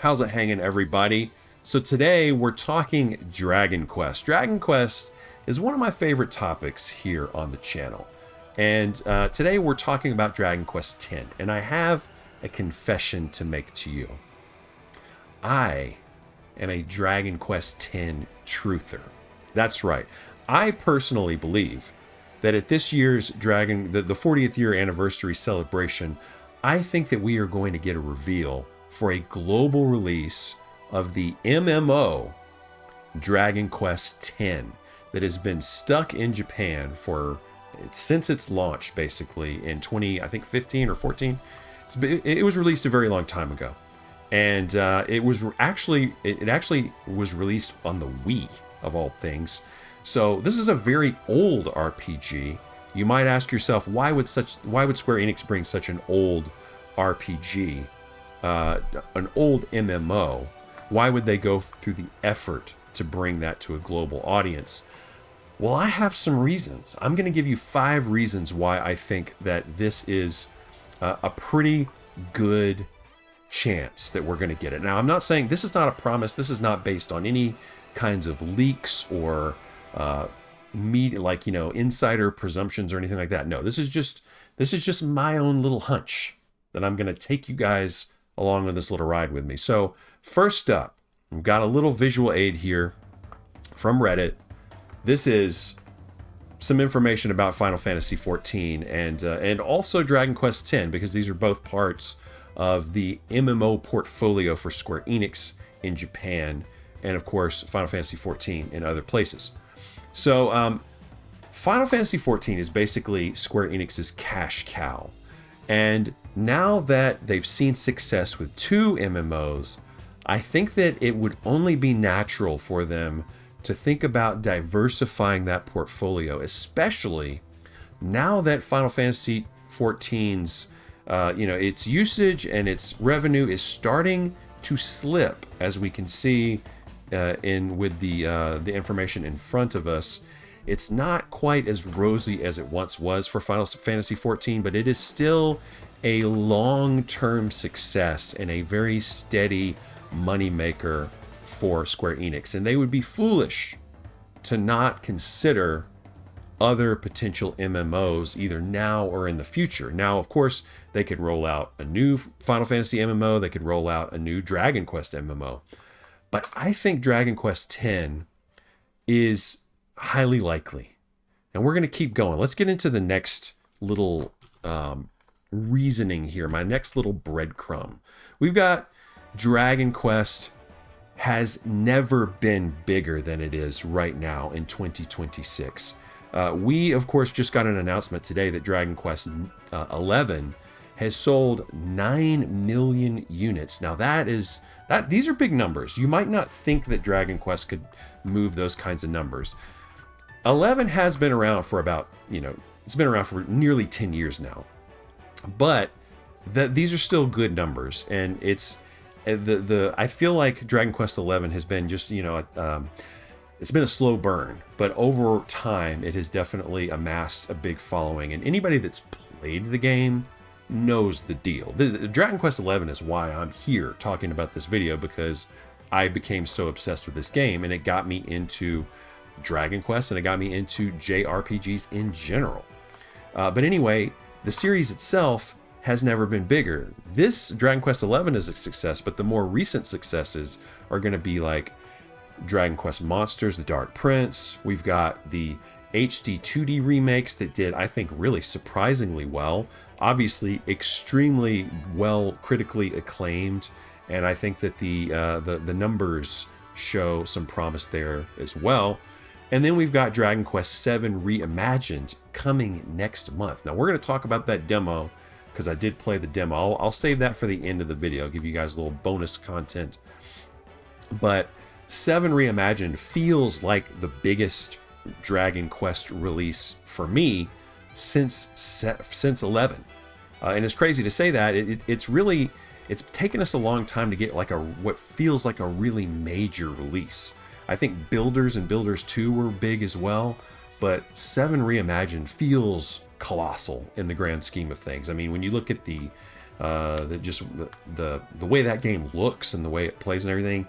How's it hanging, everybody? So today we're talking Dragon Quest. Dragon Quest is one of my favorite topics here on the channel. And today we're talking about Dragon Quest X. And I have a confession to make to you. I am a Dragon Quest X truther. That's right. I personally believe that at this year's the 40th year anniversary celebration, I think that we are going to get a reveal for a global release of the MMO Dragon Quest X that has been stuck in Japan since its launch, basically in 15 or 14. It was released a very long time ago, and it actually was released on the Wii of all things. So this is a very old RPG. You might ask yourself, why would Square Enix bring such an old RPG? An old MMO, why would they go through the effort to bring that to a global audience? Well, I have some reasons. I'm going to give you 5 reasons why I think that this is a pretty good chance that we're going to get it. Now, I'm not saying this is not a promise. This is not based on any kinds of leaks or insider presumptions or anything like that. No, this is just my own little hunch that I'm going to take you guys along on this little ride with me. So first up, we've got a little visual aid here from Reddit. This is some information about Final Fantasy XIV and also Dragon Quest X, because these are both parts of the MMO portfolio for Square Enix in Japan, and of course Final Fantasy XIV in other places. So Final Fantasy XIV is basically Square Enix's cash cow. And now that they've seen success with 2 MMOs, I think that it would only be natural for them to think about diversifying that portfolio, especially now that Final Fantasy XIV's its usage and its revenue is starting to slip, as we can see with the information in front of us. It's not quite as rosy as it once was for Final Fantasy XIV, but it is still a long-term success and a very steady moneymaker for Square Enix. And they would be foolish to not consider other potential MMOs either now or in the future. Now, of course, they could roll out a new Final Fantasy MMO. They could roll out a new Dragon Quest MMO. But I think Dragon Quest X is highly likely. And we're going to keep going. Let's get into the next little reasoning here, my next little breadcrumb. We've got Dragon Quest has never been bigger than it is right now in 2026. We, of course, just got an announcement today that Dragon Quest 11 has sold 9 million units. Now these are big numbers. You might not think that Dragon Quest could move those kinds of numbers. 11 has been around for it's been around for nearly 10 years now. But these are still good numbers, and it's I feel like Dragon Quest 11 has been just it's been a slow burn, but over time it has definitely amassed a big following, and anybody that's played the game knows the deal. The Dragon Quest 11 is why I'm here talking about this video, because I became so obsessed with this game, and it got me into Dragon Quest, and it got me into JRPGs in general. But anyway, the series itself has never been bigger. This Dragon Quest 11 is a success, but the more recent successes are going to be like Dragon Quest Monsters, The Dark Prince. We've got the HD 2D remakes that did, I think, really surprisingly well. Obviously, extremely well critically acclaimed, and I think that the numbers show some promise there as well. And then we've got Dragon Quest VII Reimagined coming next month. Now, we're going to talk about that demo, because I did play the demo. I'll save that for the end of the video. I'll give you guys a little bonus content. But 7 Reimagined feels like the biggest Dragon Quest release for me since 11. And it's crazy to say that. It's taken us a long time to get like what feels like a really major release. I think Builders and Builders 2 were big as well, but 7 Reimagined feels colossal in the grand scheme of things. I mean, when you look at the the way that game looks and the way it plays and everything.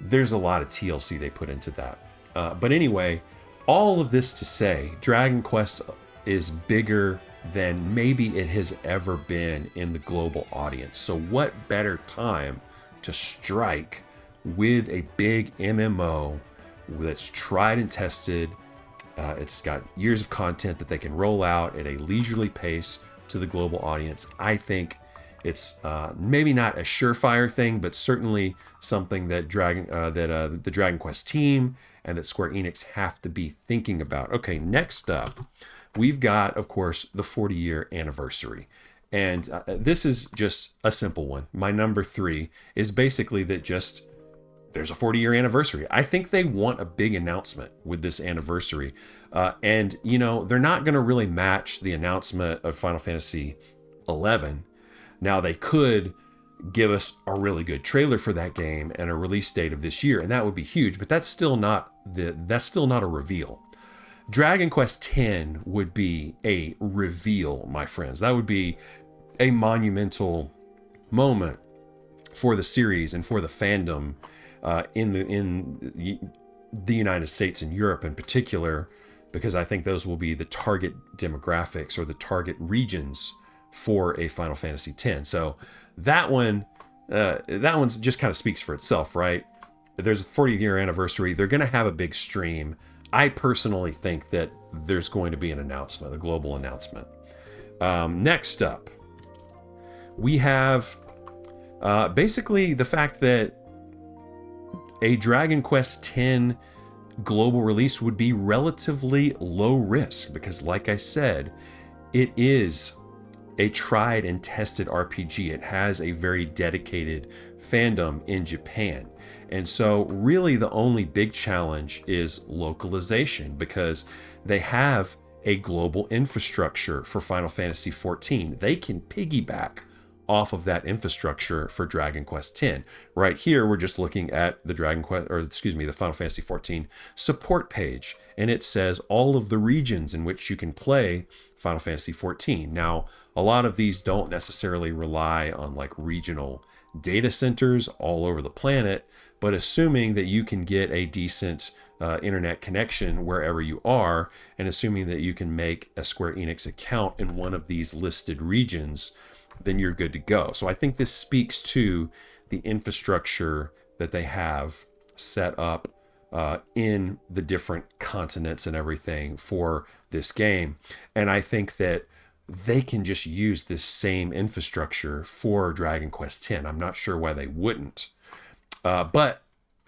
There's a lot of TLC they put into that. But anyway, all of this to say, Dragon Quest is bigger than maybe it has ever been in the global audience. So what better time to strike with a big MMO that's tried and tested. It's got years of content that they can roll out at a leisurely pace to the global audience. I think it's maybe not a surefire thing, but certainly something that the Dragon Quest team and that Square Enix have to be thinking about. Okay, next up, we've got, of course, the 40-year anniversary. And this is just a simple one. My number 3 is basically that just there's a 40-year anniversary. I think they want a big announcement with this anniversary. And, you know, they're not going to really match the announcement of Final Fantasy 11. Now, they could give us a really good trailer for that game and a release date of this year, and that would be huge, but that's still not a reveal. Dragon Quest X would be a reveal, my friends. That would be a monumental moment for the series and for the fandom in the United States and Europe in particular, because I think those will be the target demographics or the target regions for a Final Fantasy X. So that one's just kind of speaks for itself, right? There's a 40th-year anniversary. They're going to have a big stream. I personally think that there's going to be an announcement, a global announcement. Next up, we have basically the fact that a Dragon Quest X global release would be relatively low risk because, like I said, it is a tried and tested RPG. It has a very dedicated fandom in Japan. And so really the only big challenge is localization, because they have a global infrastructure for Final Fantasy XIV. They can piggyback off of that infrastructure for Dragon Quest X. Right here, we're just looking at the the Final Fantasy XIV support page, and it says all of the regions in which you can play Final Fantasy XIV. Now, a lot of these don't necessarily rely on like regional data centers all over the planet, but assuming that you can get a decent internet connection wherever you are, and assuming that you can make a Square Enix account in one of these listed regions, then you're good to go. So I think this speaks to the infrastructure that they have set up in the different continents and everything for this game. And I think that they can just use this same infrastructure for Dragon Quest X. I'm not sure why they wouldn't. But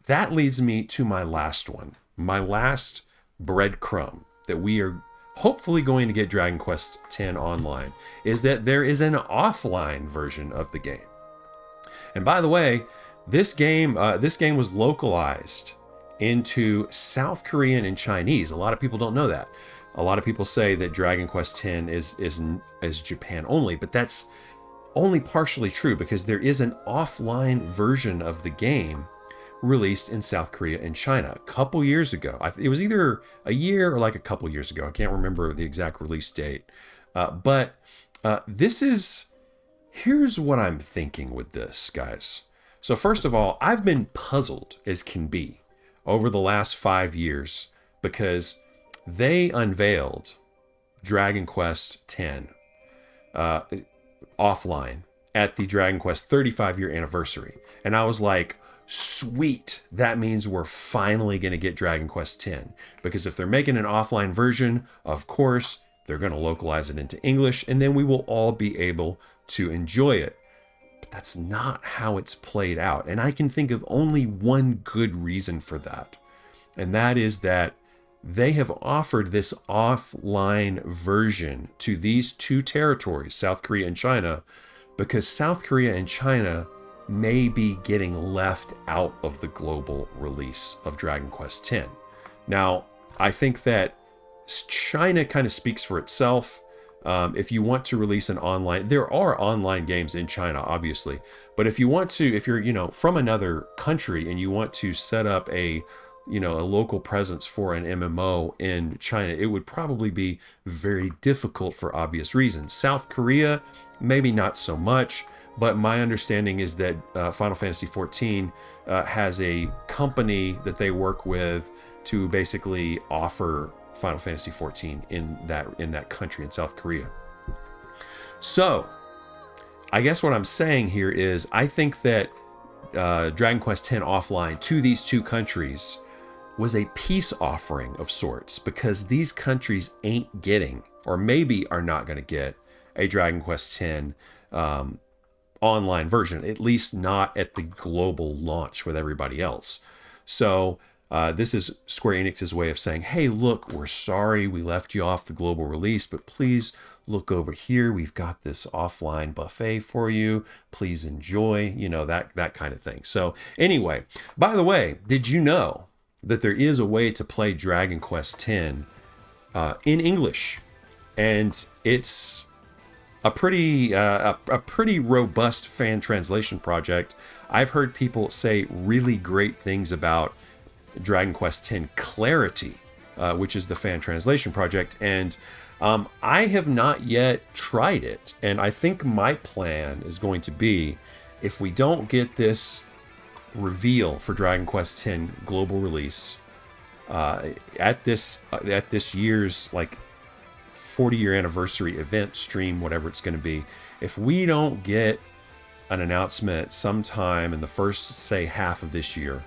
that leads me to my last one. My last breadcrumb that we are hopefully going to get Dragon Quest X online is that there is an offline version of the game. And by the way, this game was localized into South Korean and Chinese. A lot of people don't know that. A lot of people say that Dragon Quest X is Japan only, but that's only partially true, because there is an offline version of the game released in South Korea and China a couple years ago. It was either a year or like a couple years ago. I can't remember the exact release date. But here's what I'm thinking with this, guys. So first of all, I've been puzzled as can be over the last 5 years, because they unveiled Dragon Quest X offline at the Dragon Quest 35-year anniversary. And I was like, sweet, that means we're finally going to get Dragon Quest X. Because if they're making an offline version, of course, they're going to localize it into English, and then we will all be able to enjoy it. But that's not how it's played out. And I can think of only one good reason for that. And that is that they have offered this offline version to these two territories, South Korea and China, because South Korea and China may be getting left out of the global release of Dragon Quest X. Now, I think that China kind of speaks for itself. If you want to release an online, there are online games in China, obviously, but if you're, from another country and you want to set up a local presence for an MMO in China, it would probably be very difficult for obvious reasons. South Korea, maybe not so much. but my understanding is that Final Fantasy XIV has a company that they work with to basically offer Final Fantasy XIV in that country, in South Korea. So I guess what I'm saying here is I think that Dragon Quest X Offline to these two countries was a peace offering of sorts, because these countries ain't getting, or maybe are not going to get, a Dragon Quest X online version, at least not at the global launch with everybody else. So this is Square Enix's way of saying, hey, look, we're sorry we left you off the global release, but please look over here. We've got this offline buffet for you. Please enjoy, that kind of thing. So anyway, by the way, did you know that there is a way to play Dragon Quest X in English? And it's a pretty robust fan translation project. I've heard people say really great things about Dragon Quest X Clarity, which is the fan translation project, and I have not yet tried it. And I think my plan is going to be, if we don't get this reveal for Dragon Quest X global release at this year's 40-year anniversary event stream, whatever it's going to be, if we don't get an announcement sometime in the first, say, half of this year,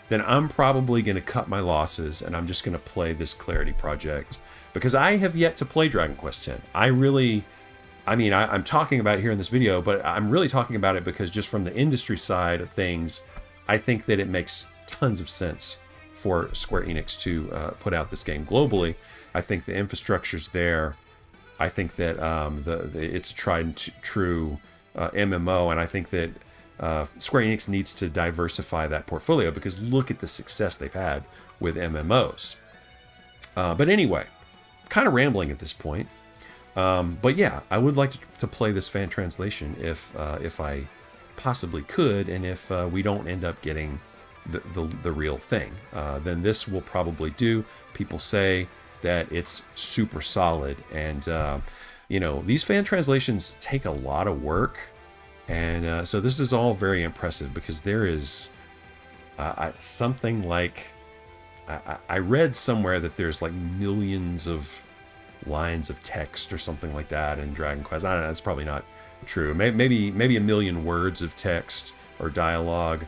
then I'm probably going to cut my losses and I'm just going to play this Clarity project, because I have yet to play Dragon Quest X. I'm talking about it here in this video, but I'm really talking about it because just from the industry side of things, I think that it makes tons of sense for Square Enix to put out this game globally. I think the infrastructure's there. I think that it's a tried and true MMO, and I think that Square Enix needs to diversify that portfolio, because look at the success they've had with MMOs. But anyway, kind of rambling at this point. But yeah, I would like to play this fan translation if I possibly could, and if we don't end up getting the real thing, then this will probably do. People say that it's super solid, and these fan translations take a lot of work, and so this is all very impressive, because there is something like I read somewhere that there's millions of lines of text or something like that in Dragon Quest. I don't know, that's probably not true. Maybe a million words of text or dialogue.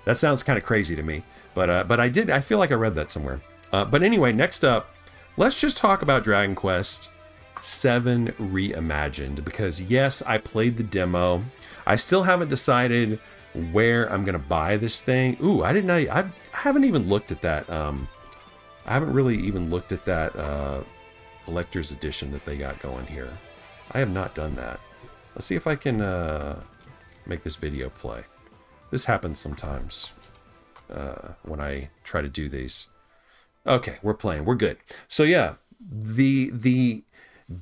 That sounds kind of crazy to me, but I feel like I read that somewhere. But anyway, next up, let's just talk about Dragon Quest VII Reimagined, because yes, I played the demo. I still haven't decided where I'm gonna buy this thing. Ooh, I haven't even looked at that. I haven't really even looked at that collector's edition that they got going here. I have not done that. Let's see if I can make this video play. This happens sometimes when I try to do these. Okay, we're playing. We're good. So yeah, the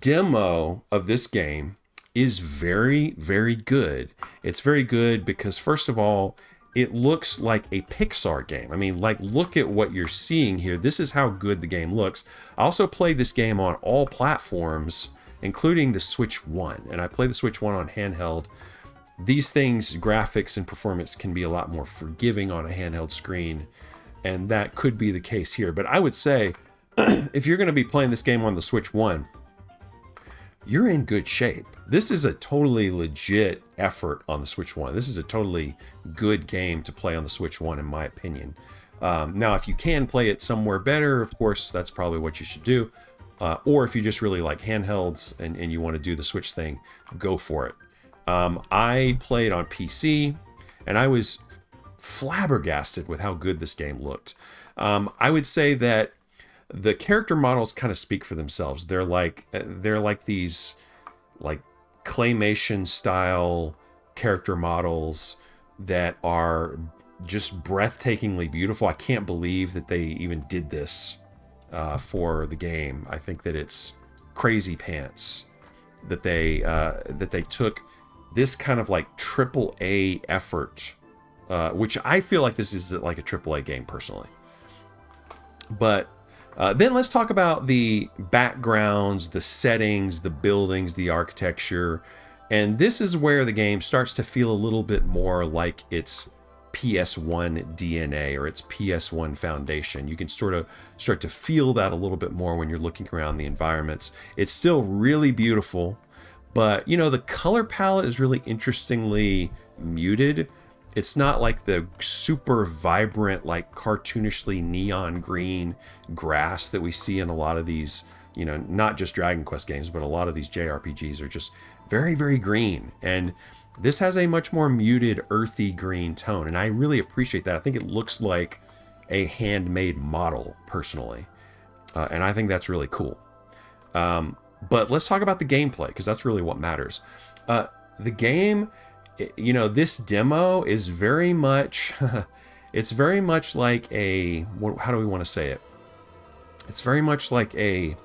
demo of this game is very, very good. It's very good because, first of all, it looks like a Pixar game. I mean, look at what you're seeing here. This is how good the game looks. I also played this game on all platforms, including the Switch 1. And I played the Switch 1 on handheld. These things, graphics and performance, can be a lot more forgiving on a handheld screen. And that could be the case here. But I would say, if you're going to be playing this game on the Switch 1, you're in good shape. This is a totally legit effort on the Switch 1. This is a totally good game to play on the Switch 1, in my opinion. Now, if you can play it somewhere better, of course, that's probably what you should do. Or if you just really like handhelds and you want to do the Switch thing, go for it. I played on PC, and I was flabbergasted with how good this game looked. I would say that the character models kind of speak for themselves. They're like these claymation style character models that are just breathtakingly beautiful. I can't believe that they even did this for the game. I think that it's crazy pants that they took this kind of triple A effort, which I feel like this is like a triple A game personally. But Then let's talk about the backgrounds, the settings, the buildings, the architecture. And this is where the game starts to feel a little bit more like its PS1 DNA or its PS1 foundation. You can sort of start to feel that a little bit more when you're looking around the environments. It's still really beautiful, but you know, the color palette is really interestingly muted. It's not like the super vibrant, like cartoonishly neon green grass that we see in a lot of these, you know, not just Dragon Quest games, but a lot of these JRPGs are just very, very green. And this has a much more muted, earthy green tone. And I really appreciate that. I think it looks like a handmade model, personally. And I think that's really cool. But let's talk about the gameplay, because that's really what matters. The game, you know, this demo is very much, it's very much like a, how do we want to say it? It's very much like a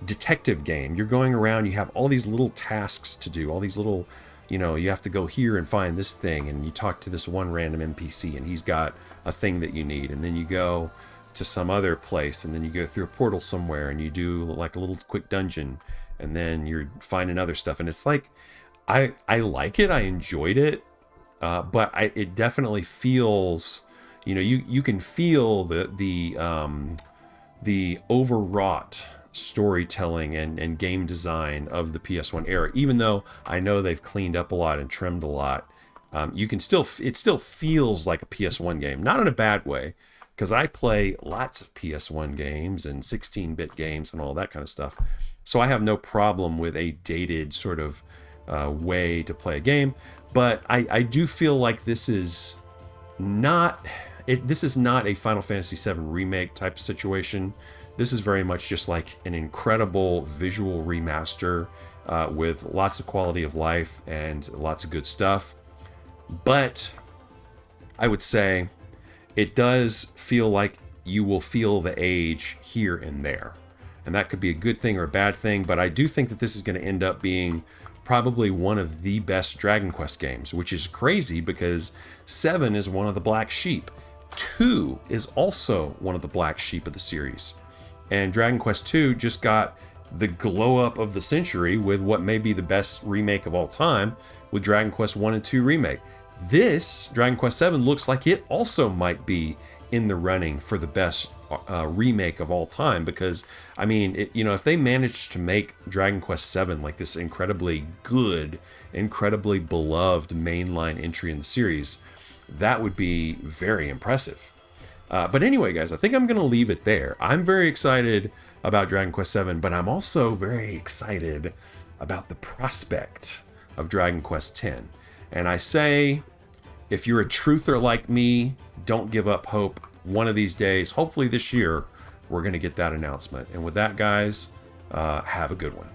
detective game. You're going around, you have all these little tasks to do, all these little, you know, you have to go here and find this thing, and you talk to this one random NPC, and he's got a thing that you need, and then you go to some other place, and then you go through a portal somewhere, and you do like a little quick dungeon, and then you're finding other stuff, and it's like, I like it, I enjoyed it, but it definitely feels, you know, you can feel the overwrought storytelling and game design of the PS1 era. Even though I know they've cleaned up a lot and trimmed a lot, you can still, it still feels like a PS1 game, not in a bad way, because I play lots of PS1 games and 16-bit games and all that kind of stuff. So I have no problem with a dated sort of way to play a game, but I do feel like this is not a Final Fantasy VII remake type of situation. This is very much just like an incredible visual remaster with lots of quality of life and lots of good stuff. But I would say it does feel like you will feel the age here and there. And that could be a good thing or a bad thing, but I do think that this is going to end up being probably one of the best Dragon Quest games, which is crazy because 7 is one of the black sheep. 2 is also one of the black sheep of the series. And Dragon Quest II just got the glow up of the century with what may be the best remake of all time with Dragon Quest 1 and 2 remake. This, Dragon Quest VII, looks like it also might be in the running for the best remake of all time, because, I mean, you know, if they managed to make Dragon Quest VII like this incredibly good, incredibly beloved mainline entry in the series, that would be very impressive. But anyway, guys, I think I'm going to leave it there. I'm very excited about Dragon Quest VII, but I'm also very excited about the prospect of Dragon Quest X. And I say, if you're a truther like me, don't give up hope. One of these days, hopefully this year, we're going to get that announcement. And with that, guys, have a good one.